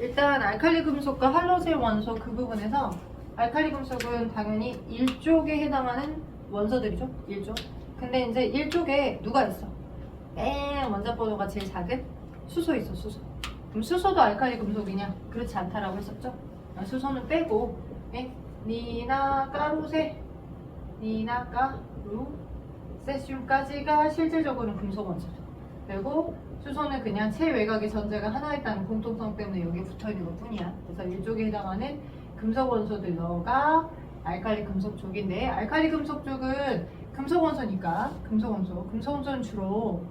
일단 알칼리 금속과 할로제 원소 그 부분에서 알칼리 금속은 당연히 1족에 해당하는 원소들이죠. 1족. 근데 이제 1족에 누가 있어? 맨 원자 번호가 제일 작은 수소 있어. 수소. 그럼 수소도 알칼리 금속이냐? 그렇지 않다라고 했었죠. 수소는 빼고 니나가루세, 니나가루, 세슘까지가 실질적으로는 금속 원소죠. 그리고 수소는 그냥 체외곽의 전자가 하나 있다는 공통성 때문에 여기에 붙어있는 것 뿐이야. 그래서 1족에 해당하는 금속 원소들과 알칼리 금속 쪽인데, 알칼리 금속 쪽은 금속 원소니까 금속 원소는 주로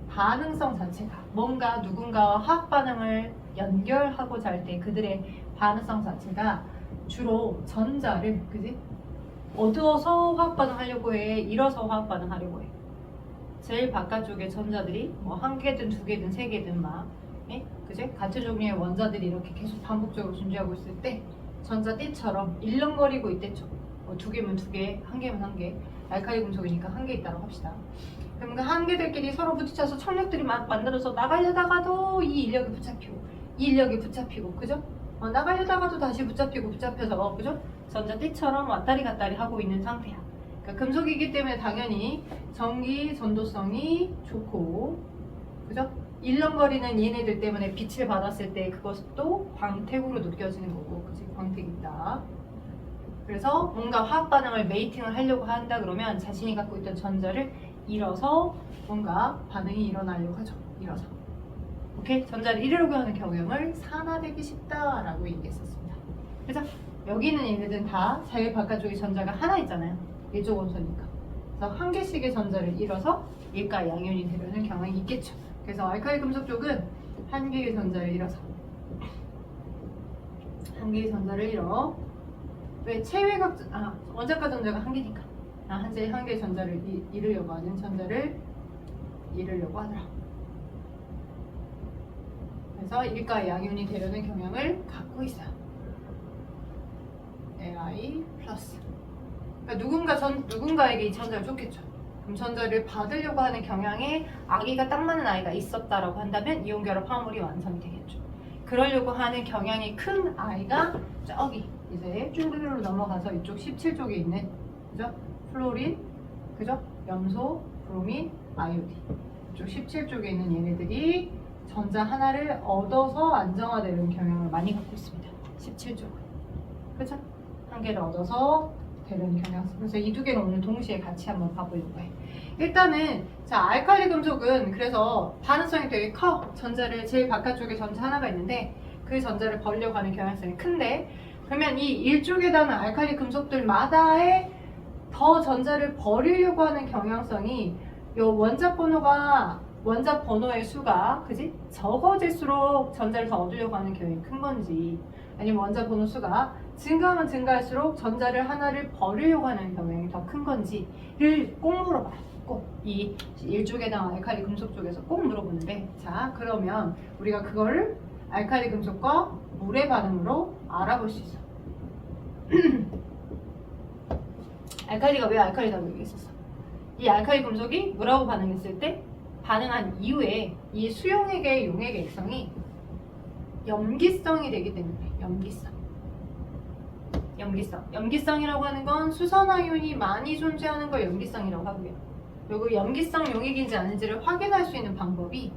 반응성 자체가 뭔가 누군가와 화학 반응을 연결하고자 할 때 그들의 반응성 자체가 주로 전자를, 그지? 어두워서 화학 반응하려고 해, 일어서 화학 반응하려고 해. 제일 바깥쪽에 전자들이 뭐 한 개든 두 개든 세 개든 막, 그지? 같은 종류의 원자들이 이렇게 계속 반복적으로 존재하고 있을 때 전자띠처럼 일렁거리고 있댔죠. 두 개면 두 개, 한 개면 한 개. 알칼리 금속이니까 한 개 있다고 합시다. 그럼 그 한 개들끼리 서로 부딪혀서 천력들이 막 만들어서 나가려다가도 이 인력이 붙잡히고, 이 인력이 붙잡히고, 그죠? 나가려다가도 다시 붙잡혀서, 그죠? 전자띠처럼 왔다리 갔다리 하고 있는 상태야. 그러니까 금속이기 때문에 당연히 전기 전도성이 좋고, 그죠? 일렁거리는 얘네들 때문에 빛을 받았을 때 그것도 광택으로 느껴지는 거고, 그치? 광택이 있다. 그래서 뭔가 화학 반응을 메이팅을 하려고 한다 그러면 자신이 갖고 있던 전자를 잃어서 뭔가 반응이 일어나려고 하죠. 잃어서. 오케이? 전자를 잃으려고 하는 경향을 산화되기 쉽다라고 얘기했었습니다. 그래서 여기 있는 얘네들은 다 자기 바깥쪽에 전자가 하나 있잖아요. 1족 원소니까. 그래서 한 개씩의 전자를 잃어서 얘가 양이온이 되려는 경향이 있겠죠. 그래서 알칼리 금속 쪽은 한 개의 전자를 잃어서, 한 개의 전자를 잃어. 왜 체외각, 원자과 전자가 한 개니까. 한 개의 전자를 잃으려고 하는 전자를 잃으려고 하더라. 그래서 일가의 양이온이 되려는 경향을 갖고 있어요. Li 플러스. 그러니까 누군가에게 이 전자를 줬겠죠. 그럼 전자를 받으려고 하는 경향에 아기가 딱 맞는 아이가 있었다라고 한다면 이온 결합 화합물이 완성이 되겠죠. 그러려고 하는 경향이 큰 아이가 저기 이제 쭈르르 넘어가서 이쪽 17쪽에 있는, 그죠? 플로린, 그죠? 염소, 브로민, 아이오딘. 이쪽 17쪽에 있는 얘네들이 전자 하나를 얻어서 안정화되는 경향을 많이 갖고 있습니다. 17쪽은. 그죠? 한 개를 얻어서 되는 경향성. 그래서 이 두 개는 오늘 동시에 같이 한번 봐보려고 해. 일단은 자, 알칼리 금속은 그래서 반응성이 되게 커. 전자를 제일 바깥쪽에 전자 하나가 있는데 그 전자를 버리려고 하는 경향성이 큰데, 그러면 이 1쪽에 닿는 알칼리 금속들마다의 더 전자를 버리려고 하는 경향성이 요 원자 번호의 수가, 그지? 적어질수록 전자를 더 얻으려고 하는 경향이 큰 건지, 아니면 원자 번호 수가 증가하면 증가할수록 전자를 하나를 버리려고 하는 경향이 더 큰 건지를 꼭 물어봐요. 꼭 이 1쪽에 해당하는 알칼리 금속 쪽에서 꼭 물어보는데, 자, 그러면 우리가 그거를 알칼리 금속과 물의 반응으로 알아볼 수 있어. 알칼리가 왜 알칼리라고 얘기했었어? 이 알칼리 금속이 물하고 반응했을 때 반응한 이후에 이 수용액의 용액의 액성이 염기성이 되기 때문에, 염기성이라고 하는 건 수산화이온이 많이 존재하는 걸 염기성이라고 하고요. 그리고 염기성 용액인지 아닌지를 확인할 수 있는 방법이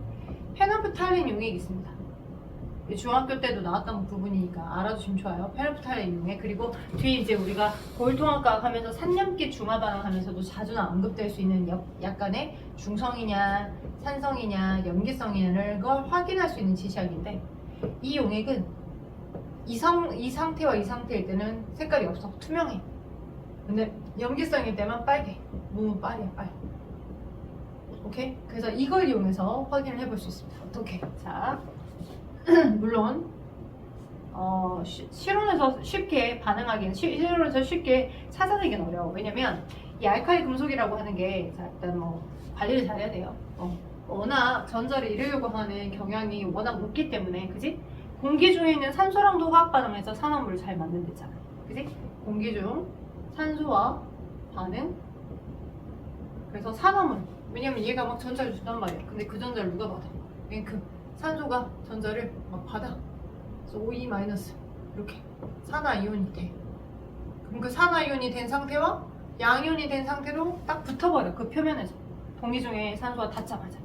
페나프탈린 용액이 있습니다. 중학교 때도 나왔던 부분이니까 알아두시면 좋아요. 페나프탈린 용액. 그리고 뒤에 이제 우리가 고일통합과학 하면서 산염기 중화 반응하면서도 자주 언급될 수 있는 약간의 중성이냐 산성이냐 염기성이냐를 걸 확인할 수 있는 지시약인데, 이 용액은 이 상태와 이 상태일 때는 색깔이 없어. 투명해. 근데 염기성일 때만 빨개. 몸은 빨이야, 빨. 오케이? 그래서 이걸 이용해서 확인을 해볼 수 있습니다. 어떻게? 자, 물론 실온에서 쉽게 반응하기는, 실온에서 쉽게 찾아내기는 어려워. 왜냐면 이 알칼리 금속이라고 하는 게, 자, 일단 뭐 관리를 잘해야 돼요. 워낙 전자를 잃으려고 하는 경향이 워낙 높기 때문에, 그지? 공기 중에 있는 산소랑도 화학 반응해서 산화물을 잘 만든댔잖아. 그지? 공기 중 산소와 반응. 그래서 산화물. 왜냐면 얘가 막 전자를 준단 말이야. 근데 그 전자를 누가 받아? 그 산소가 전자를 막 받아. 그래서 OE 마이너스 이렇게 산화이온이 돼. 그럼 그 산화이온이 된 상태와 양이온이 된 상태로 딱 붙어버려. 그 표면에서 공기 중에 산소가 닿자마자.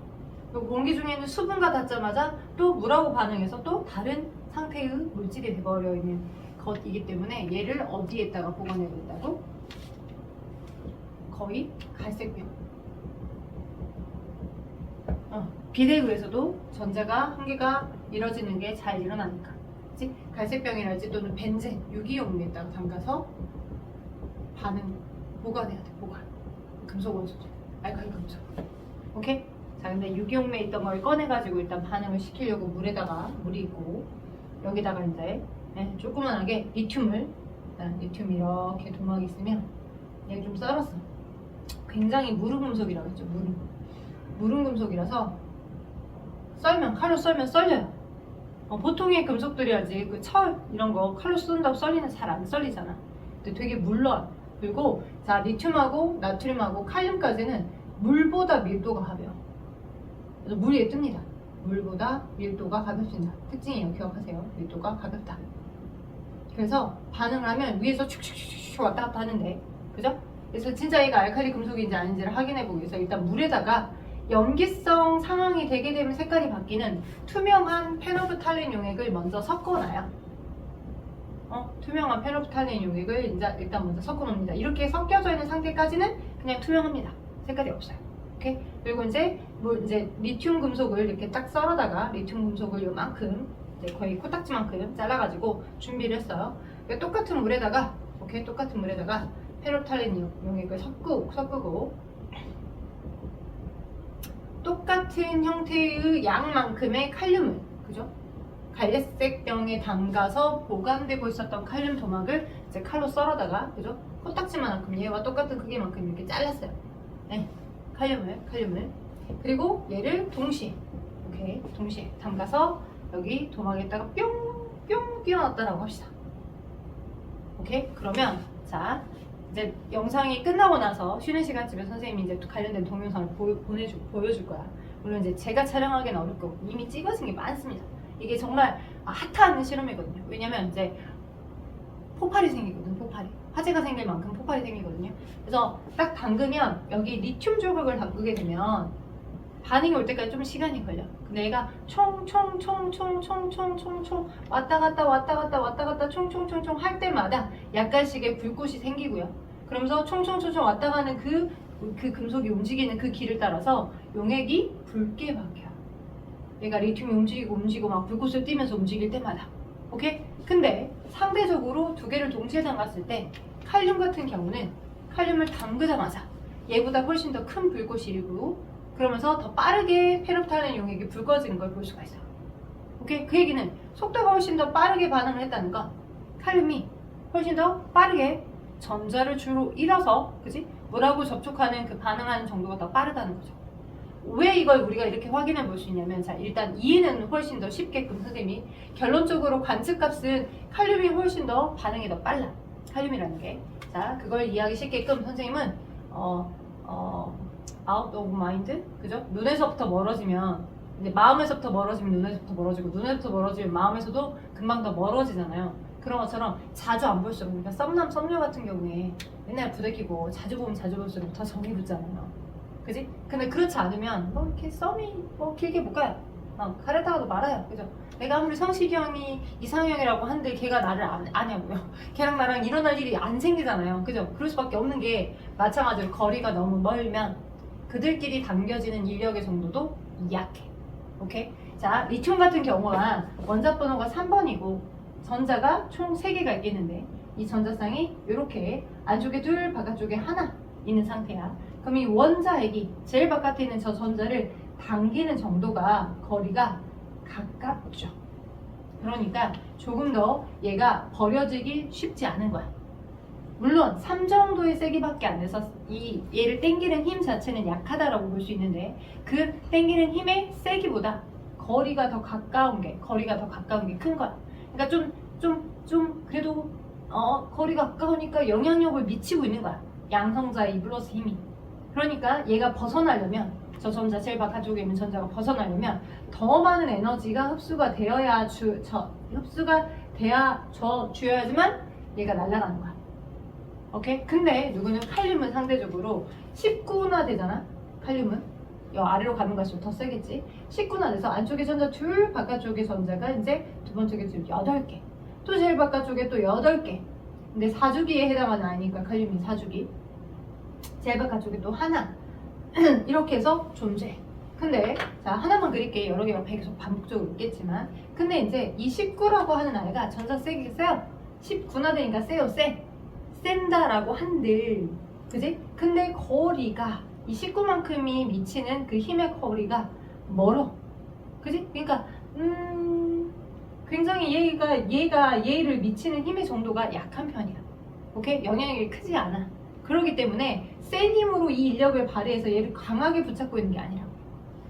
그리고 공기 중에 있는 수분과 닿자마자 또 물하고 반응해서 또 다른 상태의 물질이 돼버려 있는 것이기 때문에 얘를 어디에다가 보관해야 된다고? 거의 갈색병. 비대구에서도 전자가 한 개가 이뤄지는 게 잘 일어나니까. 그치? 갈색병이랄지 또는 벤젠, 유기용에다가 담가서 반응 보관해야 돼. 보관. 금속 원소죠. 알칼리 금속. 오케이? 자, 근데 유기용매에 있던 걸 꺼내가지고 일단 반응을 시키려고 물이 있고 여기다가 이제 조그만하게 리튬을 리튬 이렇게 도막이 있으면 얘 좀 썰었어. 굉장히 무릉금속이라고 했죠. 무릉금속이라서 칼로 썰면 썰려요. 보통의 금속들이야지 그 철 이런 거 칼로 쏜다고 썰리는 잘 안 썰리잖아. 근데 되게 물러요. 그리고 자 리튬하고 나트륨하고 칼륨까지는 물보다 밀도가 가벼워. 그래서 물에 뜹니다. 물보다 밀도가 가볍습니다. 특징이에요. 기억하세요. 밀도가 가볍다. 그래서 반응을 하면 위에서 축축축축 왔다 갔다 하는데, 그죠? 그래서 진짜 얘가 알칼리 금속인지 아닌지를 확인해보기 위해서 일단 물에다가 염기성 상황이 되게 되면 색깔이 바뀌는 투명한 페노프탈린 용액을 먼저 섞어놔요. 투명한 페노프탈린 용액을 일단 먼저 섞어놓습니다. 이렇게 섞여져 있는 상태까지는 그냥 투명합니다. 색깔이 없어요. 오케이? 그리고 이제 리튬 금속을 이렇게 딱 썰어다가 리튬 금속을 요만큼 거의 코딱지만큼 잘라가지고 준비를 했어요. 똑같은 물에다가 페노프탈린 용액을 섞고 똑같은 형태의 양만큼의 칼륨을, 그죠? 갈색색 병에 담가서 보관되고 있었던 칼륨 도막을 이제 칼로 썰어다가, 그죠? 코딱지만큼 얘와 똑같은 크기만큼 이렇게 잘랐어요. 네, 칼륨을. 그리고 얘를 동시에 담가서 여기 도막에다가 뿅 끼워놨다라고 합시다. 오케이? 그러면 자 이제 영상이 끝나고 나서 쉬는 시간쯤에 선생님이 이제 관련된 동영상을 보여줄 거야. 물론 이제 제가 촬영하기는 어렵고 이미 찍어진 게 많습니다. 이게 정말 핫한 실험이거든요. 왜냐면 이제 폭발이 생기거든. 화재가 생길 만큼 폭발이 생기거든요. 그래서 딱 담그면 여기 리튬 조각을 담그게 되면 반응이 올 때까지 좀 시간이 걸려. 근데 얘가 총 왔다 갔다 총총총 할 때마다 약간씩의 불꽃이 생기고요. 그러면서 총총총 왔다 가는 그 금속이 움직이는 그 길을 따라서 용액이 붉게 바뀌어요. 얘가 리튬이 움직이고 막 불꽃을 띠면서 움직일 때마다. 오케이? 근데 상대적으로 두 개를 동시에 담갔을 때 칼륨 같은 경우는 칼륨을 담그자마자 얘보다 훨씬 더 큰 불꽃이 일고 그러면서 더 빠르게 페노프탈린 용액이 붉어지는 걸 볼 수가 있어요. 오케이? 그 얘기는 속도가 훨씬 더 빠르게 반응을 했다는 건 칼륨이 훨씬 더 빠르게 전자를 주로 잃어서, 그지? 물하고 접촉하는 그 반응하는 정도가 더 빠르다는 거죠. 왜 이걸 우리가 이렇게 확인해 볼 수 있냐면, 자, 일단 이해는 훨씬 더 쉽게끔 선생님이 결론적으로 관측값은 칼륨이 훨씬 더 반응이 더 빨라. 칼륨이라는 게. 자, 그걸 이해하기 쉽게끔 선생님은 out of mind, 그죠? 눈에서부터 멀어지면 이제 마음에서부터 멀어지면 눈에서부터 멀어지고 눈에서부터 멀어지면 마음에서도 금방 더 멀어지잖아요. 그런 것처럼 자주 안 볼수록, 그러니까 썸남 썸녀 같은 경우에 맨날 부대끼고 자주 보면 자주 볼수록 더 정이 붙잖아요. 그지? 근데 그렇지 않으면 뭐 이렇게 썸이 뭐 길게 못 가요. 가려다가도 말아요. 그죠? 내가 아무리 성시경이 이상형이라고 한들 걔가 나를 아냐고요. 걔랑 나랑 일어날 일이 안 생기잖아요. 그죠? 그럴 수밖에 없는 게 마찬가지로 거리가 너무 멀면 그들끼리 당겨지는 인력의 정도도 약해. 오케이? 자, 리튬 같은 경우가 원자 번호가 3번이고 전자가 총 3개가 있겠는데 이 전자쌍이 이렇게 안쪽에 둘, 바깥쪽에 하나 있는 상태야. 그럼 이 원자핵이 제일 바깥에 있는 저 전자를 당기는 정도가 거리가 가깝죠. 그러니까 조금 더 얘가 버려지기 쉽지 않은 거야. 물론 3 정도의 세기밖에 안 돼서 얘를 당기는 힘 자체는 약하다라고 볼 수 있는데 그 당기는 힘의 세기보다 거리가 더 가까운 게 큰 거야. 그러니까 좀 그래도 거리가 가까우니까 영향력을 미치고 있는 거야. 양성자의 이 플러스 힘이. 그러니까 얘가 벗어나려면 저 전자 제일 바깥쪽에 있는 전자가 벗어나려면 더 많은 에너지가 흡수가 되어야 흡수가 돼야 주어야지만 얘가 날아가는 거야. 오케이? 근데 누구는 칼륨은 상대적으로 19나 되잖아. 칼륨은 여 아래로 가는 갈수록 더 세겠지. 19나 돼서 안쪽에 전자 둘, 바깥쪽에 전자가 이제 두 번째 게 8개. 또 제일 바깥쪽에 또 8개. 근데 4주기에 해당하는 아이니까 칼륨이 4주기. 제일 바깥쪽에 또 하나. 이렇게 해서 존재해. 근데 자 하나만 그릴게. 여러 개가 계속 반복적으로 있겠지만 근데 이제 이 19라고 하는 아이가 전자 세게 세요. 19나 되니까 세요. 센다라고 한들 그지? 근데 거리가 이 19만큼이 미치는 그 힘의 거리가 멀어. 그지? 그러니까 굉장히 얘를 미치는 힘의 정도가 약한 편이야. 오케이? 영향력이 크지 않아. 그렇기 때문에 센 힘으로 이 인력을 발휘해서 얘를 강하게 붙잡고 있는 게 아니라.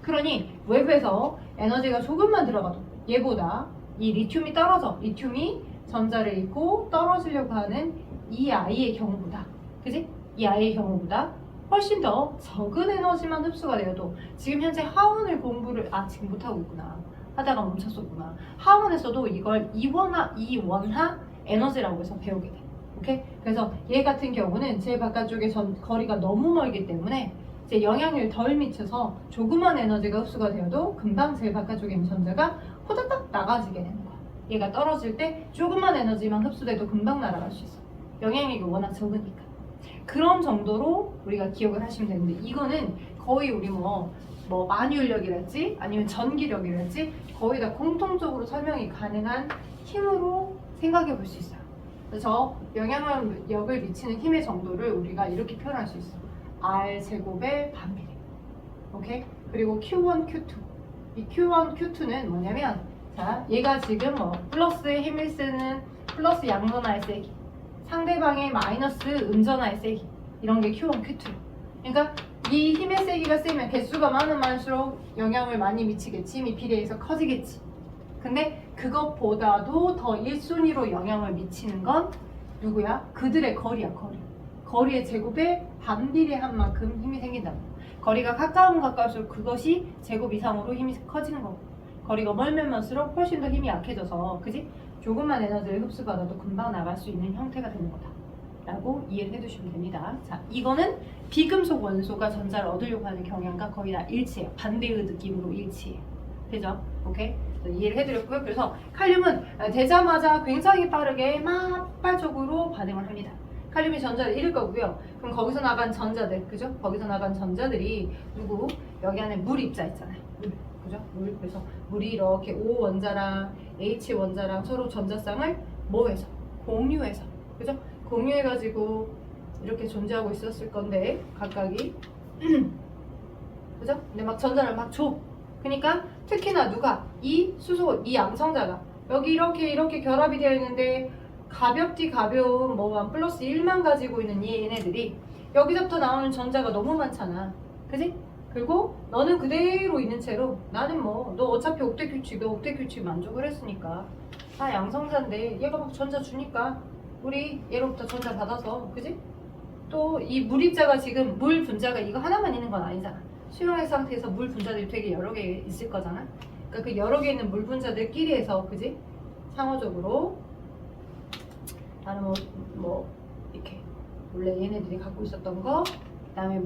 그러니 외부에서 에너지가 조금만 들어가도 얘보다 이 리튬이 떨어져. 리튬이 전자를 잃고 떨어지려고 하는 이 아이의 경우보다, 그지? 이 아이의 경우보다 훨씬 더 적은 에너지만 흡수가 되어도 지금 현재 하원을 공부를 지금 못하고 있구나. 하다가 멈췄었구나. 하원에서도 이걸 이원화 에너지라고 해서 배우게 돼. 오케이? 그래서 얘 같은 경우는 제 바깥쪽에 거리가 너무 멀기 때문에 이제 영향을 덜 미쳐서 조그만 에너지가 흡수가 되어도 금방 제일 바깥쪽에 있는 전자가 호다닥 나가지게 되는 거야. 얘가 떨어질 때 조그만 에너지만 흡수돼도 금방 날아갈 수 있어. 영향력이 워낙 적으니까. 그런 정도로 우리가 기억을 하시면 되는데 이거는 거의 우리 뭐 만유력이랄지 아니면 전기력이랄지 거의 다 공통적으로 설명이 가능한 힘으로 생각해 볼 수 있어요. 그래서 영향력을 미치는 힘의 정도를 우리가 이렇게 표현할 수 있어. R제곱의 반비례. 오케이? 그리고 Q1, Q2. 이 Q1, Q2는 뭐냐면 자, 얘가 지금 플러스의 힘을 쓰는 플러스 양전하의 세기, 상대방의 마이너스 음전하의 세기, 이런 게 Q1, Q2. 그러니까 이 힘의 세기가 세면 개수가 많을수록 영향을 많이 미치겠지. 힘이 비례해서 커지겠지. 근데 그것보다도 더 1순위로 영향을 미치는 건 누구야? 그들의 거리야. 거리의 제곱에 반비례한 만큼 힘이 생긴다고. 거리가 가까우면 가까울수록 그것이 제곱 이상으로 힘이 커지는 거고, 거리가 멀면 멀수록 훨씬 더 힘이 약해져서, 그지? 조금만 에너지를 흡수받아도 금방 나갈 수 있는 형태가 되는 거다 라고 이해를 해두시면 됩니다. 자, 이거는 비금속 원소가 전자를 얻으려고 하는 경향과 거의 다 일치해요. 반대의 느낌으로 일치해요. 되죠? 오케이? 이해를 해드렸고요. 그래서 칼륨은 되자마자 굉장히 빠르게 막 폭발적으로 반응을 합니다. 칼륨이 전자를 잃을 거고요. 그럼 거기서 나간 전자들, 그죠? 거기서 나간 전자들이 누구? 여기 안에 물 입자 있잖아요. 물, 그죠? 물. 그래서 물이 이렇게 O 원자랑 H 원자랑 서로 전자쌍을 뭐해서? 공유해서, 그죠? 공유해가지고 이렇게 존재하고 있었을 건데 각각이 그죠? 근데 막 전자를 막 줘. 그러니까 특히나 누가? 이 수소, 이 양성자가 여기 이렇게 결합이 되어 있는데 가볍디 가벼운 플러스 1만 가지고 있는 얘네들이 여기서부터 나오는 전자가 너무 많잖아. 그지? 그리고 너는 그대로 있는 채로 나는 너 어차피 옥텟 규칙 만족을 했으니까 양성자인데 얘가 막 전자 주니까 우리 얘로부터 전자 받아서, 그지? 또 이 물입자가 지금 물 분자가 이거 하나만 있는 건 아니잖아. 수용액 상태에서 물 분자들이 되게 여러 개 있을 거잖아. 그러니까 그 여러 개 있는 물 분자들끼리 해서, 그지? 상호적으로 나는 이렇게 원래 얘네들이 갖고 있었던 거, 그 다음에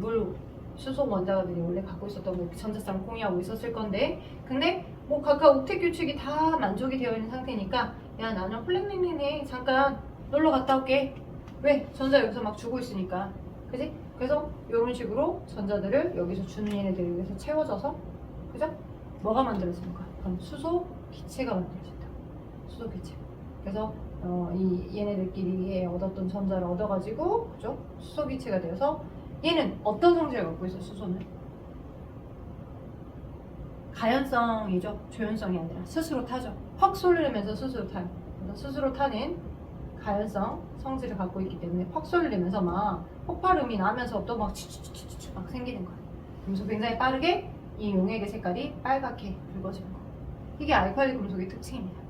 수소 원자들이 원래 갖고 있었던 거 이렇게 전자쌍 공유하고 있었을 건데, 근데 각각 옥텟 규칙이 다 만족이 되어 있는 상태니까 야 나는 홀랭랭랭해 잠깐 놀러 갔다 올게. 왜? 전자 여기서 막 주고 있으니까. 그지? 그래서 이런 식으로 전자들을 여기서 주는 얘네들이 여기서 채워져서, 그죠? 뭐가 만들어집니까? 그럼 수소 기체가 만들어진다. 수소 기체. 그래서 얘네들끼리 얻었던 전자를 얻어가지고, 그죠? 수소 기체가 되어서 얘는 어떤 성질을 갖고 있어? 수소는 가연성이죠. 조연성이 아니라 스스로 타죠. 확 쏠리면서 스스로 타요. 그래서 스스로 타는 가연성 성질을 갖고 있기 때문에 확 쏠리면서 막 폭발음이 나면서 또 막 치치치치치 막 생기는 거예요. 그래서 굉장히 빠르게 이 용액의 색깔이 빨갛게 붉어지는 거예요. 이게 알칼리 금속의 특징입니다.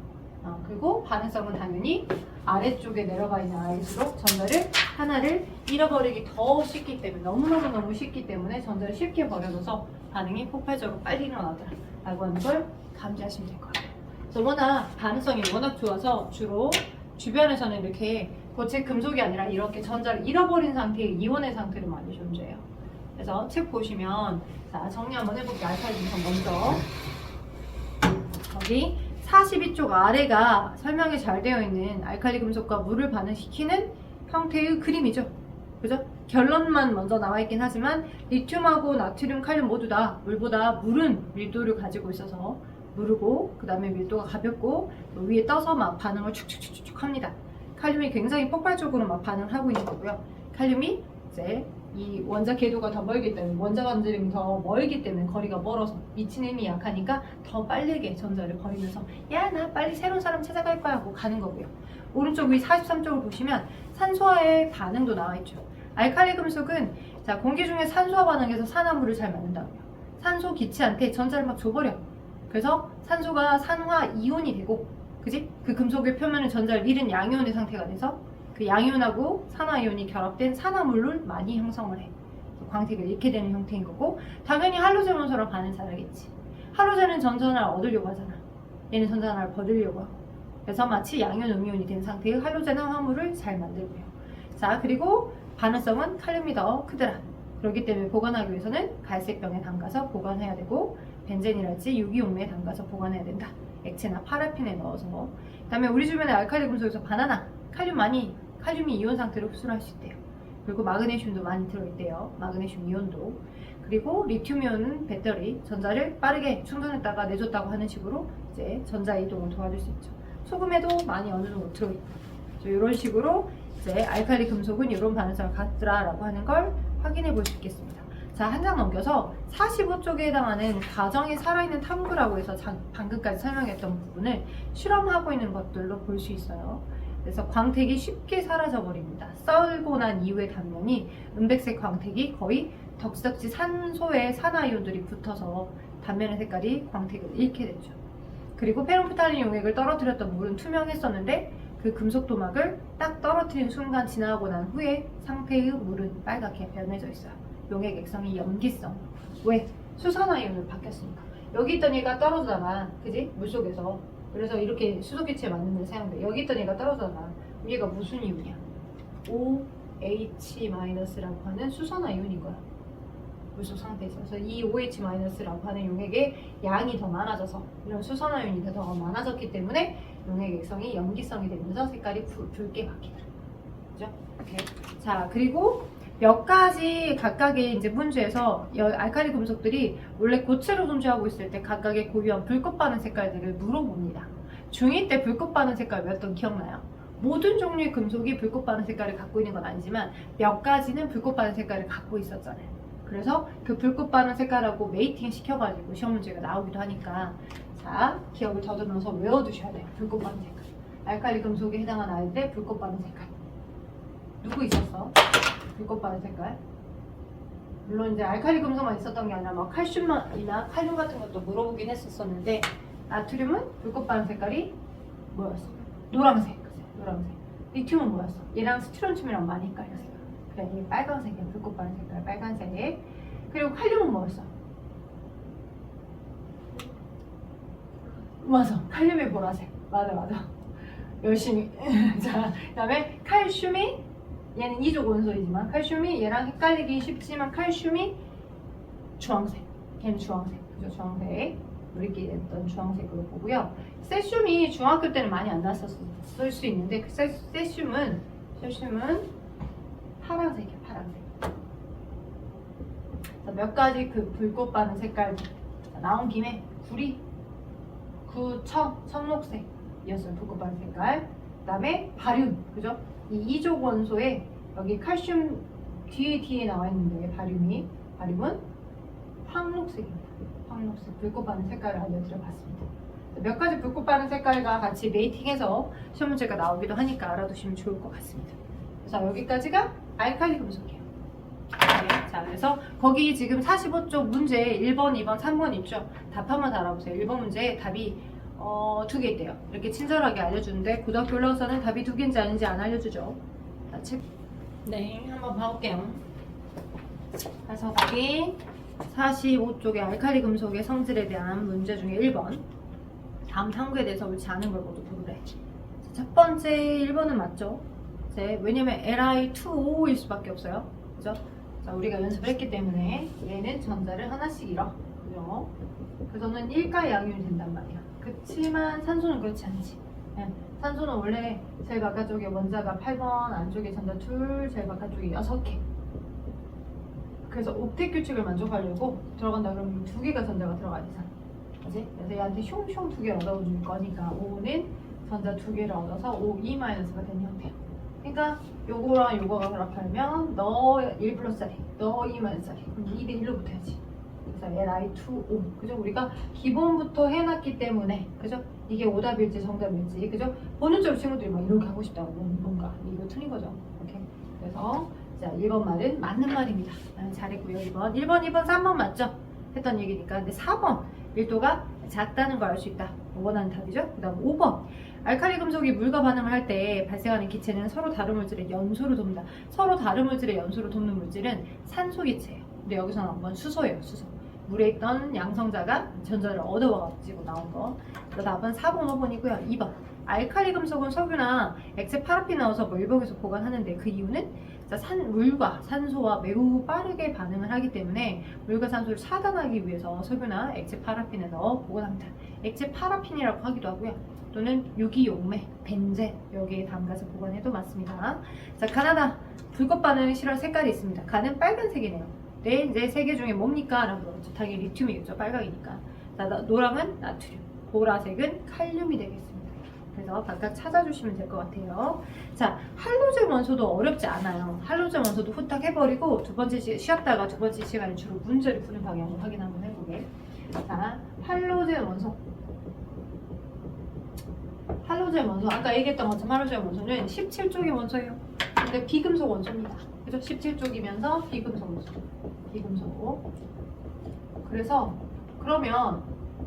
그리고 반응성은 당연히 아래쪽에 내려가 있는 아이일수록 전자를 하나를 잃어버리기 더 쉽기 때문에, 너무 쉽기 때문에 전자를 쉽게 버려줘서 반응이 폭발적으로 빨리 일어나더라 라고 하는 걸 감지하시면 될 것 같아요. 그래서 워낙 반응성이 워낙 좋아서 주로 주변에서는 이렇게 고체 금속이 아니라 이렇게 전자를 잃어버린 상태의 이온의 상태로 많이 존재해요. 그래서 책 보시면 자 정리 한번 해볼게요. 알칼리 금속 먼저 거기 42쪽 아래가 설명이 잘 되어 있는 알칼리 금속과 물을 반응시키는 형태의 그림이죠. 그죠? 결론만 먼저 나와 있긴 하지만 리튬하고 나트륨, 칼륨 모두 다 물보다 물은 밀도를 가지고 있어서 무르고 그 다음에 밀도가 가볍고 위에 떠서 막 반응을 축축축축 합니다. 칼륨이 굉장히 폭발적으로 막 반응하고 있는 거고요. 칼륨이 이제 이 원자 궤도가 더 멀기 때문에 원자 반지름이 더 멀기 때문에 거리가 멀어서 미치는 힘이 약하니까 더 빠르게 전자를 버리면서 야 나 빨리 새로운 사람 찾아갈 거야 하고 가는 거고요. 오른쪽 위 43쪽을 보시면 산소와의 반응도 나와 있죠. 알칼리 금속은 자 공기 중에 산소와 반응해서 산화물을 잘 만든다고요. 산소 기체한테 전자를 막 줘버려. 그래서 산소가 산화 이온이 되고 그지? 그 금속의 표면은 전자를 잃은 양이온의 상태가 돼서 그 양이온하고 산화이온이 결합된 산화물을 많이 형성을 해. 광택을 잃게 되는 형태인 거고 당연히 할로젠 원소랑 반응 잘하겠지. 할로젠은 전자를 얻으려고 하잖아. 얘는 전자를 버리려고 하고. 그래서 마치 양이온, 음이온이 된 상태의 할로젠 화합물을 잘 만들고요. 자 그리고 반응성은 칼륨이 더 크더라. 그렇기 때문에 보관하기 위해서는 갈색 병에 담가서 보관해야 되고 벤젠이랄지 유기용매에 담가서 보관해야 된다. 액체나 파라핀에 넣어서. 그 다음에 우리 주변의 알칼리 금속에서 바나나, 칼륨이 이온 상태로 흡수를 할 수 있대요. 그리고 마그네슘도 많이 들어있대요. 마그네슘 이온도. 그리고 리튬 이온은 배터리, 전자를 빠르게 충전했다가 내줬다고 하는 식으로 이제 전자 이동을 도와줄 수 있죠. 소금에도 많이 어느 정도 들어있고. 이런 식으로 이제 알칼리 금속은 이런 반응성을 갖더라라고 하는 걸 확인해 볼 수 있겠습니다. 자, 한 장 넘겨서 45쪽에 해당하는 가정에 살아있는 탐구라고 해서 방금까지 설명했던 부분을 실험하고 있는 것들로 볼 수 있어요. 그래서 광택이 쉽게 사라져 버립니다. 썰고 난 이후의 단면이 은백색 광택이 거의 덕지덕지 산소에 산화이온들이 붙어서 단면의 색깔이 광택을 잃게 되죠. 그리고 페론프탈린 용액을 떨어뜨렸던 물은 투명했었는데 그 금속 도막을 딱 떨어뜨린 순간 지나고 난 후에 상태의 물은 빨갛게 변해져 있어요. 용액 액성이 염기성. 왜? 수산화이온으로 바뀌었으니까. 여기 있던 얘가 떨어지다가 그지? 물속에서. 그래서 이렇게 수소기체 만드는 데 사용돼. 여기 있던 얘가 떨어지다가 얘가 무슨 이온이야? OH-라고 하는 수산화이온인 거야. 물속 상태에서. 그래서 이 OH-라고 하는 용액의 양이 더 많아져서 이런 수산화이온이 더 많아졌기 때문에 용액 액성이 염기성이 되면서 색깔이 붉게 바뀌더라. 그죠? 오케이. 자, 그리고 몇 가지 각각의 이제 문제에서 알칼리 금속들이 원래 고체로 존재하고 있을 때 각각의 고유한 불꽃 반응 색깔들을 물어봅니다. 중2 때 불꽃 반응 색깔 몇 번 기억나요? 모든 종류의 금속이 불꽃 반응 색깔을 갖고 있는 건 아니지만 몇 가지는 불꽃 반응 색깔을 갖고 있었잖아요. 그래서 그 불꽃 반응 색깔하고 메이팅 시켜가지고 시험 문제가 나오기도 하니까 자, 기억을 더듬어서 외워두셔야 돼요. 불꽃 반응 색깔. 알칼리 금속에 해당하는 아이들 불꽃 반응 색깔. 누구 있었어? 불꽃 반응 색깔. 물론 이제 알칼리 금속만 있었던 게 아니라 막 칼슘이나 칼륨 같은 것도 물어보긴 했었는데 나트륨은 불꽃 반응 색깔이 뭐였어? 노란색. 노란색. 리튬은 뭐였어? 얘랑 스트론튬이랑 많이 헷갈렸어요. 그래, 이게 빨간색이야. 불꽃 반응 색깔 빨간색. 그리고 칼륨은 뭐였어? 맞아. 칼륨이 보라색. 맞아. 열심히. 자, 그 다음에 칼슘이 얘는 이족 원소이지만 칼슘이 얘랑 헷갈리기 쉽지만 칼슘이 주황색. 걔는 주황색. 그죠? 주황색. 우리끼리 했던 주황색으로 보고요. 세슘이 중학교 때는 많이 안 나왔을 수 있는데 그 세슘은 파란색이야. 파란색. 자, 몇 가지 그 불꽃 반응 색깔 나온 김에 청록색이었어요. 불꽃 반응 색깔. 그 다음에 바륨. 그죠? 이 이족 원소에 여기 칼슘 뒤에 나와 있는데 바륨은 황록색입니다. 황록색 불꽃 반응 색깔을 알려드려 봤습니다. 몇 가지 불꽃 반응 색깔과 같이 메이팅해서 시험 문제가 나오기도 하니까 알아두시면 좋을 것 같습니다. 그래서 여기까지가 알칼리 금속이에요. 네, 자, 그래서 거기 지금 45쪽 문제 1번, 2번, 3번 있죠? 답 한번 알아보세요. 1번 문제에 답이 2개 있대요. 이렇게 친절하게 알려주는데 고등학교 올라가서는 답이 2개인지 아닌지 안 알려주죠. 자, 네, 한번 봐볼게요. 그래서 거기 45쪽의 알칼리 금속의 성질에 대한 문제 중에 1번 다음 탐구에 대해서 옳지 않은 걸 모두 고르래. 첫 번째 1번은 맞죠? 왜냐면 Li2O일 수밖에 없어요. 그죠? 자, 우리가 연습을 했기 때문에 얘는 전자를 하나씩 잃어. 그죠? 그래서는 1가 양육이 된단 말이야. 그치만 산소는 그렇지 않지. 네. 산소는 원래 제일 바깥쪽에 원자가 8번, 안쪽에 전자 둘, 제일 바깥쪽에 6개. 그래서 옥텟 규칙을 만족하려고 들어간다 그러면 2개가 전자가 들어가야 되잖아. 그치? 그래서 얘한테 슝슝 2개 얻어줄 거니까 5는 전자 2개를 얻어서 5E-가 된 형태야. 그러니까 요거랑 요거가 결합하면 너 1 플러스짜리, 너 2-짜리. 그럼 2대 1로 붙어야지. 그래서 Li2O. 그죠? 우리가 기본부터 해놨기 때문에, 그죠? 이게 오답일지 정답일지, 그죠? 본능적으로 친구들이 막 이렇게 하고 싶다고 뭔가 이거 틀린 거죠. 오케이. 그래서 자 1번 말은 맞는 말입니다. 잘했고요. 1번, 2번, 3번 맞죠? 했던 얘기니까. 근데 4번 1도가 작다는 걸 알 수 있다. 원하는 답이죠. 그 다음 5번 알칼리 금속이 물과 반응을 할 때 발생하는 기체는 서로 다른 물질의 연소를 돕니다. 서로 다른 물질의 연소를 돕는 물질은 산소 기체예요. 근데 여기서는 한번 수소예요. 수소. 물에 있던 양성자가 전자를 얻어가지고 나온 거. 답은 4번, 5번이고요. 2번 알칼리 금속은 석유나 액체 파라핀 넣어서 물복에서 보관하는데 그 이유는 물과 산소와 매우 빠르게 반응을 하기 때문에 물과 산소를 차단하기 위해서 석유나 액체 파라핀에 넣어 보관합니다. 액체 파라핀이라고 하기도 하고요. 또는 유기용매, 벤젠 여기에 담가서 보관해도 맞습니다. 자, 가나다 불꽃 반응 실험 색깔이 있습니다. 가는 빨간색이네요. 네, 이제 세 개 중에 뭡니까? 라고 물어보죠. 당연히 리튬이겠죠. 빨강이니까. 자, 노랑은 나트륨, 보라색은 칼륨이 되겠습니다. 그래서 각각 찾아주시면 될 것 같아요. 자, 할로젠 원소도 어렵지 않아요. 할로젠 원소도 후딱 해버리고 두 번째 쉬었다가 두 번째 시간에 주로 문제를 푸는 방향으로 확인 한번 해보게. 자, 할로젠 원소. 할로젠 원소, 아까 얘기했던 것처럼 할로젠 원소는 17쪽의 원소예요. 근데 비금속 원소입니다. 그죠? 17쪽이면서 비금속 원소. 비금속. 그래서 그러면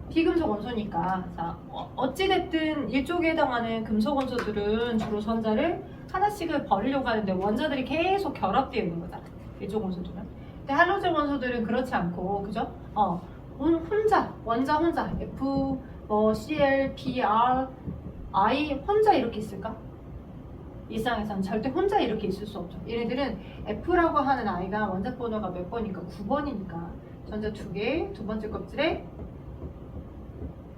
비금속 원소니까 자, 어찌됐든 이쪽에 해당하는 금속 원소들은 주로 전자를 하나씩을 버리려고 하는데 원자들이 계속 결합되어 있는 거잖아. 이쪽 원소들은. 근데 할로젠 원소들은 그렇지 않고, 그죠? 혼자, 원자 혼자 F, Cl, Br, I 혼자 이렇게 있을까? 일상에서는 절대 혼자 이렇게 있을 수 없죠. 얘네들은 F라고 하는 I가 원자 번호가 몇 번이니까 9번이니까 전자 2개, 두 번째 껍질에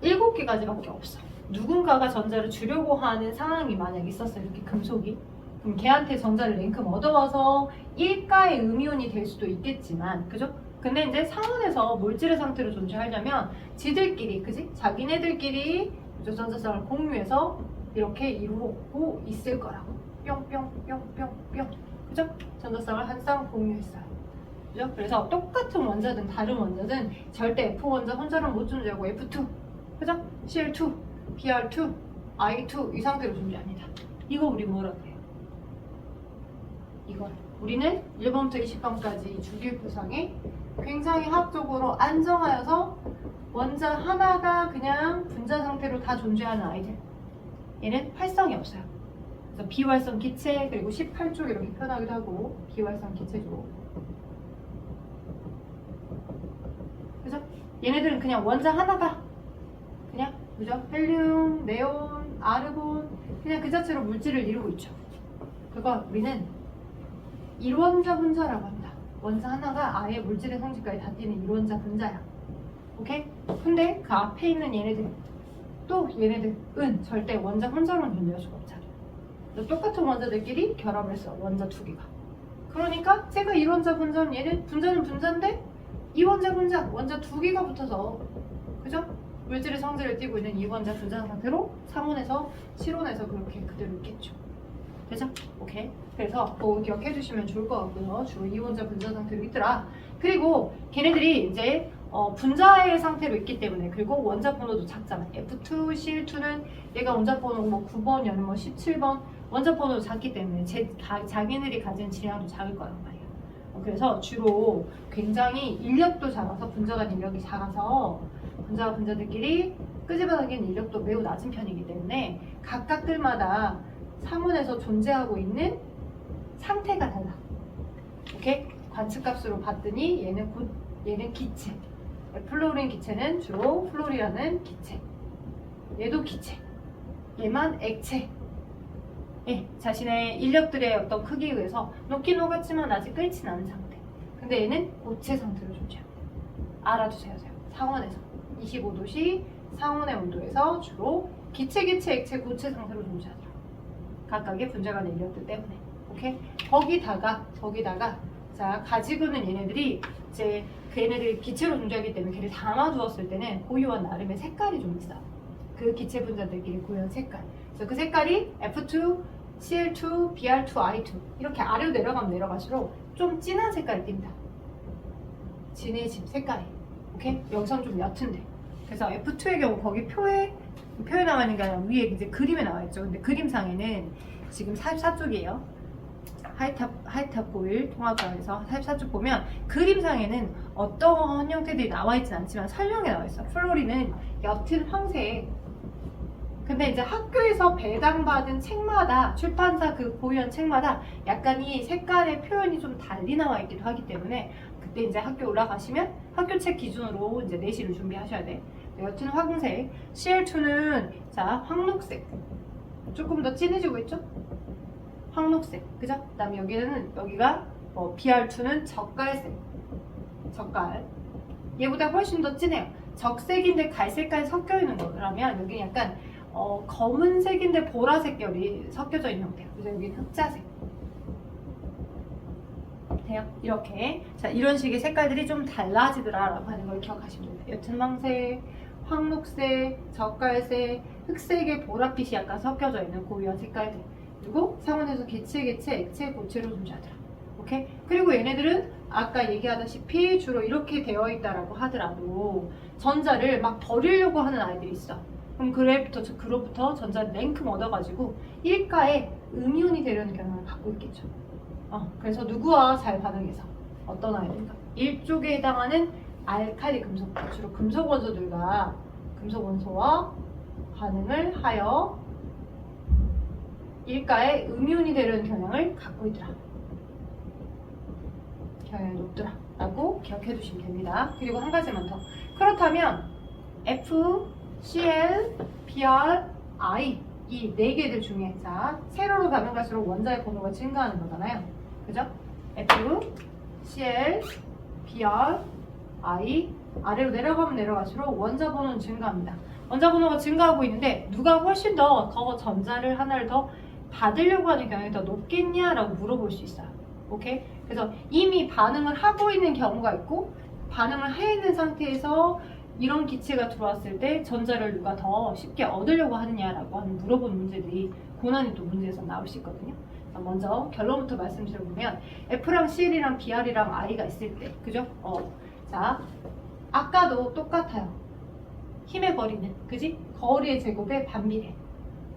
7개까지밖에 없어. 누군가가 전자를 주려고 하는 상황이 만약 있었어요. 이렇게 금속이. 그럼 걔한테 전자를 랭큼 얻어와서 1가의 음이온이 될 수도 있겠지만, 그죠? 근데 이제 상온에서 물질의 상태로 존재하려면 지들끼리, 그지? 자기네들끼리 전자쌍을 공유해서 이렇게 이루고 있을 거라고. 뿅뿅뿅뿅뿅. 그죠? 전자쌍을 한 쌍 공유했어요. 그죠? 그래서 똑같은 원자든 다른 원자든 절대 F 원자 혼자는 못 존재하고 F2, 그죠? Cl2, Br2, I2 이 상태로 존재합니다. 이거 우리 뭐라 그래요? 이걸 우리는 1번부터 20번까지 주기율표상에 굉장히 화학적으로 안정하여서 원자 하나가 그냥 분자 상태로 다 존재하는 아이들. 얘는 활성이 없어요. 그래서 비활성 기체, 그리고 18쪽 이렇게 표현하기도 하고 비활성 기체죠. 그래서 얘네들은 그냥 원자 하나가 그냥, 그죠? 헬륨, 네온, 아르곤 그냥 그 자체로 물질을 이루고 있죠. 그거 우리는 일원자 분자라고 합니다. 원자 하나가 아예 물질의 성질까지 다 띄는 일원자 분자야. 오케이? 근데 그 앞에 있는 얘네들 또 얘네들은 절대 원자 혼자로는 존재할 수가 없잖아. 똑같은 원자들끼리 결합을 했어. 원자 2개가. 그러니까 제가 일원자 분자면 얘는 분자는 분자인데 이원자 분자, 원자 2개가 붙어서, 그죠? 물질의 성질을 띠고 있는 이원자 분자 상태로 상온에서 실온에서 그렇게 그대로 있겠죠. 되죠? 오케이. 그래서 그거 기억해 주시면 좋을 것 같고요. 주로 이원자 분자 상태로 있더라. 그리고 걔네들이 이제 분자의 상태로 있기 때문에, 그리고 원자 번호도 작잖아. F2, Cl2는 얘가 원자 번호 뭐 9번, 얘는 뭐 17번 원자 번호도 작기 때문에 자기네들이 가진 질량도 작을 거란 말이야. 그래서 주로 굉장히 인력도 작아서, 분자 간 인력이 작아서 분자와 분자들끼리 끄집어내기는 인력도 매우 낮은 편이기 때문에 각각들마다 상온에서 존재하고 있는 상태가 달라. 오케이? 관측값으로 봤더니 얘는 기체. 플로린 기체는 주로 플로리라는 기체. 얘도 기체. 얘만 액체. 예, 자신의 인력들의 어떤 크기에 의해서 녹긴 녹았지만 아직 끓진 않은 상태. 근데 얘는 고체 상태로 존재합니다. 알아두세요. 상온에서 25도씨 상온의 온도에서 주로 기체, 액체, 고체 상태로 존재하더라. 각각의 분자 간의 인력들 때문에. 오케이? 거기다가 자, 가지고는 얘네들이 이제 걔네들이 기체로 존재하기 때문에 걔를 담아두었을 때는 고유한 나름의 색깔이 좀 있어. 그 기체 분자들끼리 고유한 색깔. 그래서 그 색깔이 F2, Cl2, Br2, I2 이렇게 아래로 내려갈수록 좀 진한 색깔이 띈다. 진해짐 색깔이. 오케이? 여기서는 좀 옅은데. 그래서 F2의 경우 거기 표에 나와 있는 게 아니라 위에 이제 그림에 나와 있죠. 근데 그림상에는 지금 44쪽이에요. 하이탑 고일 통합과에서 44쪽 보면 그림상에는 어떠한 형태들이 나와 있진 않지만 설명에 나와 있어. 플로리는 옅은 황색. 근데 이제 학교에서 배당받은 책마다 출판사 그 고유한 책마다 약간 이 색깔의 표현이 좀 달리 나와 있기도 하기 때문에 그때 이제 학교 올라가시면 학교 책 기준으로 이제 내시를 준비하셔야 돼. 옅은 황색. Cl2는 자 황록색. 조금 더 진해지고 있죠? 황록색, 그죠? 그 다음에 여기가 Br2는 젓갈색, 젓갈. 얘보다 훨씬 더 진해요. 적색인데 갈색깔이 섞여 있는 거라면 여기는 약간 검은색인데 보라색 결이 섞여져 있는 형태예요. 그래서 여기는 흑자색. 돼요? 이렇게. 자, 이런 식의 색깔들이 좀 달라지더라라고 하는 걸 기억하시면 됩니다. 옅은 황색, 황록색, 젓갈색, 흑색의 보랏빛이 약간 섞여져 있는 고유한 색깔들. 그리고 상온에서 기체, 액체, 고체로 존재하더라. 오케이? 그리고 얘네들은 아까 얘기하다시피 주로 이렇게 되어 있다라고 하더라도 전자를 막 버리려고 하는 아이들이 있어. 그럼 그로부터 전자를 냉큼 얻어가지고 일가에 음이온이 되려는 경향을 갖고 있겠죠. 그래서 누구와 잘 반응해서 어떤 아이들인가? 일쪽에 해당하는 알칼리 금속, 주로 금속 원소들과 금속 원소와 반응을 하여 일가에 음이온이 되려는 경향을 갖고 있더라. 경향이 높더라 라고 기억해 두시면 됩니다. 그리고 한 가지만 더. 그렇다면 F, Cl, Br, I 이 네 개들 중에 자 세로로 가면 갈수록 원자의 번호가 증가하는 거잖아요. 그죠? F, Cl, Br, I 아래로 내려가면 내려갈수록 원자 번호는 증가합니다. 원자 번호가 증가하고 있는데 누가 훨씬 더 전자를 하나를 더 받으려고 하는 경향이 더 높겠냐라고 물어볼 수 있어요. 오케이? 그래서 이미 반응을 하고 있는 경우가 있고 반응을 해 있는 상태에서 이런 기체가 들어왔을 때 전자를 누가 더 쉽게 얻으려고 하느냐라고 하는 물어보는 문제들이 고난이도 문제에서 나올 수 있거든요. 먼저 결론부터 말씀드려보면 F랑 Cl이랑 Br이랑 I가 있을 때 그죠? 자 아까도 똑같아요. 힘의 거리는 그지? 거리의 제곱에 반비례.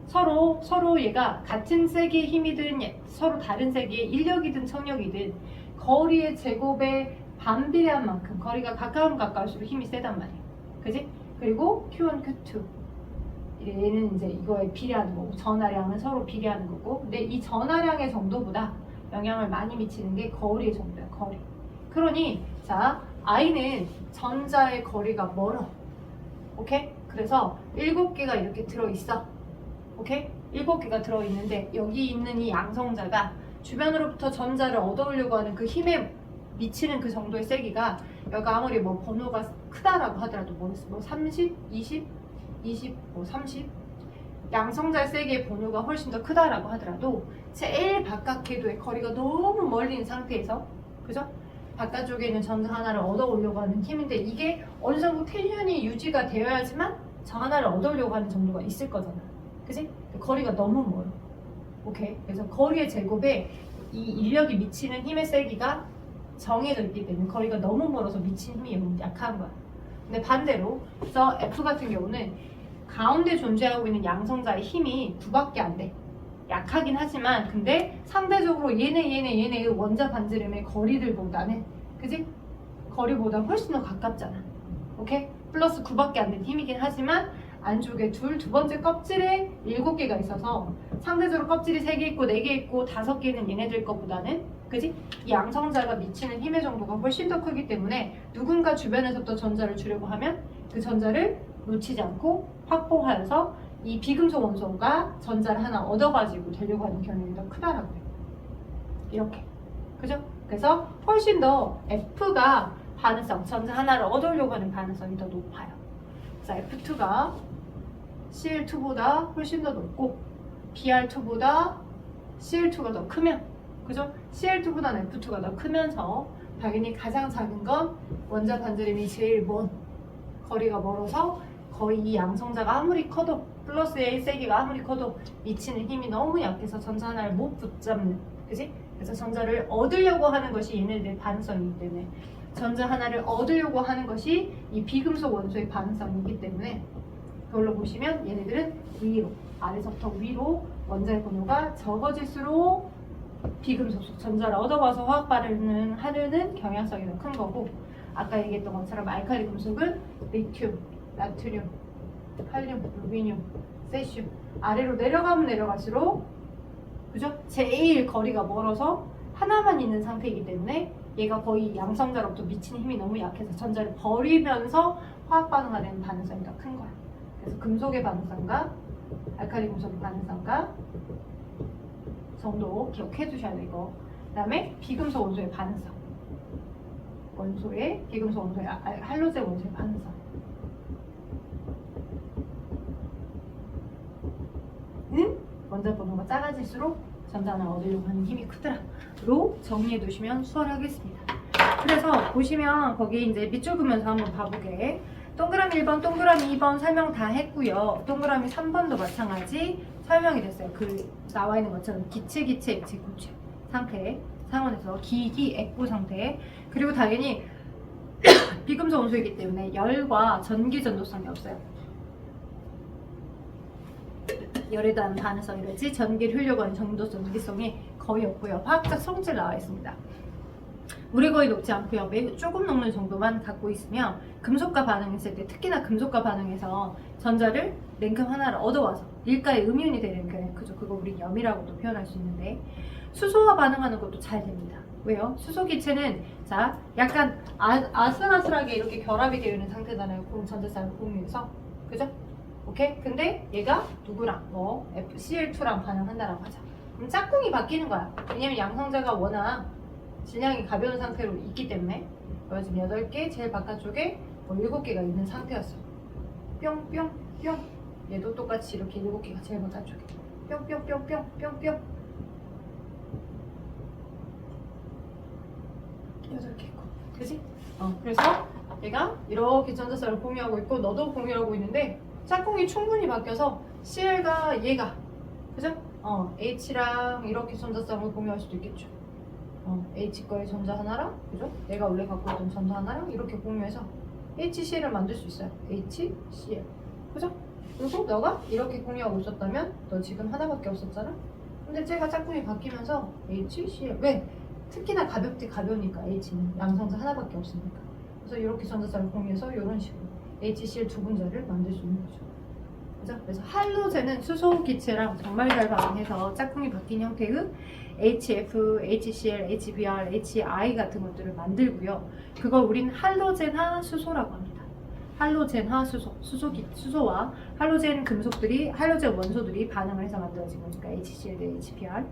서로 얘가 같은 세기의 힘이든 서로 다른 세기의 인력이든 청력이든 거리의 제곱에 반비례한 만큼 거리가 가까우면 가까울수록 힘이 세단 말이에요. 그지? 그리고 Q1, Q2 얘는 이제 이거에 비례하는 거고 전하량은 서로 비례하는 거고 근데 이 전하량의 정도보다 영향을 많이 미치는 게 거리의 정도야. 거리. 그러니 자 I는 전자의 거리가 멀어. 오케이? 그래서 7개가 이렇게 들어있어. 오케이? 7개가 들어있는데 여기 있는 이 양성자가 주변으로부터 전자를 얻어오려고 하는 그 힘에 미치는 그 정도의 세기가 여기 아무리 뭐 번호가 크다라고 하더라도 뭐 30, 20, 30 양성자의 세기의 번호가 훨씬 더 크다라고 하더라도 제일 바깥 궤도의 거리가 너무 멀리 있는 상태에서 그죠? 바깥쪽에 있는 전자 하나를 얻어오려고 하는 힘인데 이게 어느 정도 텐션이 유지가 되어야지만 저 하나를 얻으려고 하는 정도가 있을 거잖아. 그지? 거리가 너무 멀어. 오케이? 그래서 거리의 제곱에 이 인력이 미치는 힘의 세기가 정해져 있기 때문에 거리가 너무 멀어서 미친 힘이 너무 약한 거야. 근데 반대로 그래서 F 같은 경우는 가운데 존재하고 있는 양성자의 힘이 9밖에 안 돼. 약하긴 하지만 근데 상대적으로 얘네의 원자 반지름의 거리들보다는 그지? 거리보다 훨씬 더 가깝잖아. 오케이? 플러스 9밖에 안 된 힘이긴 하지만 안쪽에 두 번째 껍질에 7개가 있어서 상대적으로 껍질이 3개 있고 4개 있고 5개는 얘네들 것보다는 그지? 이 양성자가 미치는 힘의 정도가 훨씬 더 크기 때문에 누군가 주변에서부터 전자를 주려고 하면 그 전자를 놓치지 않고 확보하여서 이 비금속 원소가 전자를 하나 얻어가지고 되려고 하는 경향이 더 크다라고요. 이렇게. 그죠? 그래서 훨씬 더 F가 반응성, 전자 하나를 얻으려고 하는 반응성이 더 높아요. 그래서 F2가 CL2보다 훨씬 더 높고 BR2보다 CL2가 더 크면, 그죠? CL2보다는 F2가 더 크면서 당연히 가장 작은 건 원자 반지름이 제일 먼, 거리가 멀어서 거의 이 양성자가 아무리 커도 플러스의 1세기가 아무리 커도 미치는 힘이 너무 약해서 전자 하나를 못 붙잡는, 그지? 그래서 전자를 얻으려고 하는 것이 얘네들의 반응성이기 때문에, 전자 하나를 얻으려고 하는 것이 이 비금속 원소의 반응성이기 때문에, 그걸로 보시면 얘네들은 위로, 아래서부터 위로 원자의 번호가 적어질수록 비금속 속 전자를 얻어와서 화학 반응을 하려는 경향성이 더 큰 거고, 아까 얘기했던 것처럼 알칼리 금속은 리튬, 나트륨, 칼륨, 루비늄, 세슘 아래로 내려가면 내려갈수록, 그죠? 제일 거리가 멀어서 하나만 있는 상태이기 때문에 얘가 거의 양성자로부터 미치는 힘이 너무 약해서 전자를 버리면서 화학 반응하는 반응성이 더 큰 거야. 그래서 금속의 반응성과 알칼리 금속의 반응성과 정도 기억해 두셔야 되고, 그 다음에 비금속 원소의 반응성, 원소의 비금속 원소의 할로젠 원소의 반응성. 원자 번호가 작아질수록 전자를 얻으려고 하는 힘이 크더라로 정리해 두시면 수월하겠습니다. 그래서 보시면 거기 이제 밑줄 그면서 한번 봐보게. 동그라미 1번, 동그라미 2번 설명 다 했고요. 동그라미 3번도 마찬가지 설명이 됐어요. 그 나와 있는 것처럼 기체, 액체, 고체 상태 상황에서 기기, 액고 상태. 그리고 당연히 비금속 원소이기 때문에 열과 전기 전도성이 없어요. 열에 대한 반응성이랄지 전기를 흘려고 하는 전기성이 거의 없고요. 화학적 성질 나와 있습니다. 물에 거의 녹지 않고요. 매우 조금 녹는 정도만 갖고 있으며, 금속과 반응했을 때, 특히나 금속과 반응해서 전자를 냉큼 하나를 얻어와서 일가의 음이온이 되는 그죠? 그거 우리 염이라고도 표현할 수 있는데, 수소와 반응하는 것도 잘 됩니다. 왜요? 수소 기체는 자 약간 아슬아슬하게 이렇게 결합이 되어 있는 상태잖아요. 전자쌍을 공유해서, 그죠? 오케이? 근데 얘가 누구랑 FCl2랑 반응한다라고 하자. 그럼 짝꿍이 바뀌는 거야. 왜냐면 양성자가 워낙 질량이 가벼운 상태로 있기 때문에. 여기 지금 8개, 제일 바깥쪽에 7개가 있는 상태였어. 뿅뿅뿅. 얘도 똑같이 이렇게 7개가 제일 바깥쪽에 뿅뿅뿅뿅뿅뿅 8개 있고, 그지? 그래서 얘가 이렇게 전자쌍을 공유하고 있고, 너도 공유하고 있는데 짝꿍이 충분히 바뀌어서 CL과 얘가, 그죠? H랑 이렇게 전자쌍을 공유할 수도 있겠죠. H 거의 전자 하나랑, 그죠? 내가 원래 갖고 있던 전자 하나랑 이렇게 공유해서 HCl을 만들 수 있어요. HCl, 그죠? 그리고 너가 이렇게 공유하고 있었다면 너 지금 하나밖에 없었잖아? 근데 쟤가 짝꿍이 바뀌면서 HCl, 왜? 특히나 가벼우니까 H는 양성자 하나밖에 없으니까. 그래서 이렇게 전자쌍을 공유해서 이런 식으로 HCl 두 분자를 만들 수 있는 거죠. 그죠? 그래서 할로젠은 수소 기체랑 정말 잘 반응해서 짝꿍이 바뀐 형태의 HF, HCl, HBr, HI 같은 것들을 만들고요. 그걸 우린 할로젠화 수소라고 합니다. 할로젠화 수소, 수소와 할로젠 금속들이, 할로젠 원소들이 반응을 해서 만들어진 거니까 HCl, HBr,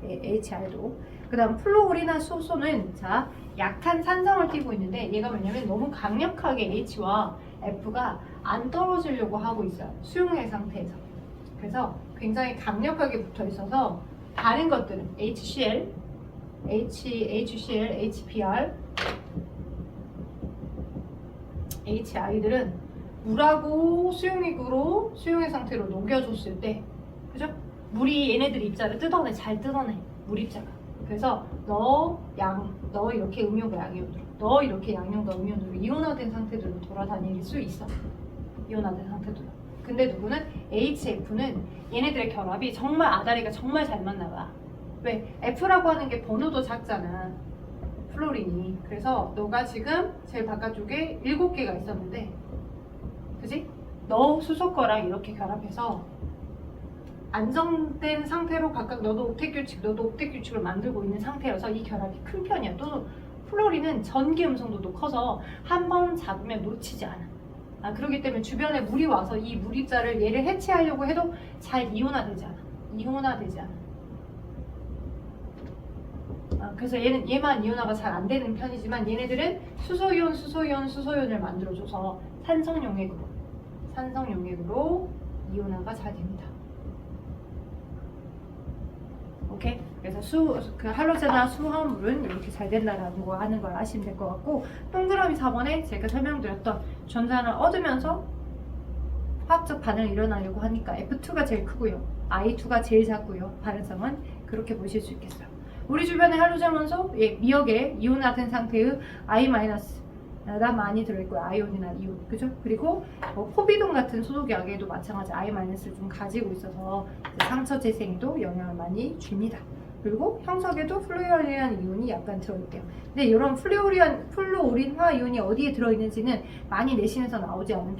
HR도. 그 다음 플로우린화 수소는 자 약한 산성을 띠고 있는데, 얘가 뭐냐면 너무 강력하게 H와 F가 안 떨어지려고 하고 있어요. 수용의 상태에서. 그래서 굉장히 강력하게 붙어 있어서 다른 것들은 HCl, HCl, HBr, HI들은 물하고 수용액으로 수용의 상태로 녹여줬을 때, 그죠? 물이 얘네들 입자를 잘 뜯어내, 물 입자가. 그래서 너 이렇게 음이온과 양이온으로, 너 이렇게 양이온과 음이온으로 이온화된 상태들로 돌아다닐 수 있어. 이온화된 상태들로. 근데 누구는 HF는 얘네들의 결합이 정말 아다리가 정말 잘 맞나 봐. 왜? F라고 하는 게 번호도 작잖아, 플로린이. 그래서 너가 지금 제일 바깥쪽에 7개가 있었는데, 그지? 너 수소 거랑 이렇게 결합해서 안정된 상태로 각각 너도 옥텟 규칙을 만들고 있는 상태여서 이 결합이 큰 편이야. 또 플로린은 전기 음성도도 커서 한 번 잡으면 놓치지 않아. 그렇기 때문에 주변에 물이 와서 이 물입자를 얘를 해체하려고 해도 잘 이온화되지 않아. 이온화되지 않아. 그래서 얘만 이온화가 잘 안 되는 편이지만 얘네들은 수소이온을 만들어줘서 산성용액으로 이온화가 잘 됩니다. 오케이? 그래서 그 할로제나 수화물은 이렇게 잘 된다라는 거 하는 걸 아시면 될 것 같고, 동그라미 4번에 제가 설명드렸던 전자를 얻으면서 화학적 반응이 일어나려고 하니까 F2가 제일 크고요, I2가 제일 작고요. 발현성은 그렇게 보실 수 있겠어요. 우리 주변의 할로젠 원소, 미역에 이온화된 상태의 I-가 많이 들어있고요. 아이온이나 이온, 그죠? 그리고 포비돈 같은 소독약에도 마찬가지 I-를 좀 가지고 있어서 상처 재생에도 영향을 많이 줍니다. 그리고 형석에도 플루오린 이온이 약간 들어있대요. 근데 이런 플루오린화 이온이 어디에 들어있는지는 많이 내신에서 나오지 않은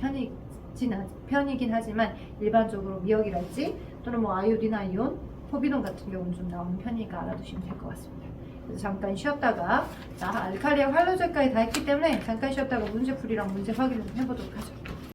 편이긴 하지만 일반적으로 미역이랄지 또는 뭐 아이오디나 이온, 포비돈 같은 경우는 좀 나오는 편이니까 알아두시면 될 것 같습니다. 그래서 잠깐 쉬었다가 알칼리와 할로젠까지 다 했기 때문에 잠깐 쉬었다가 문제풀이랑 문제 확인을 좀 해보도록 하죠.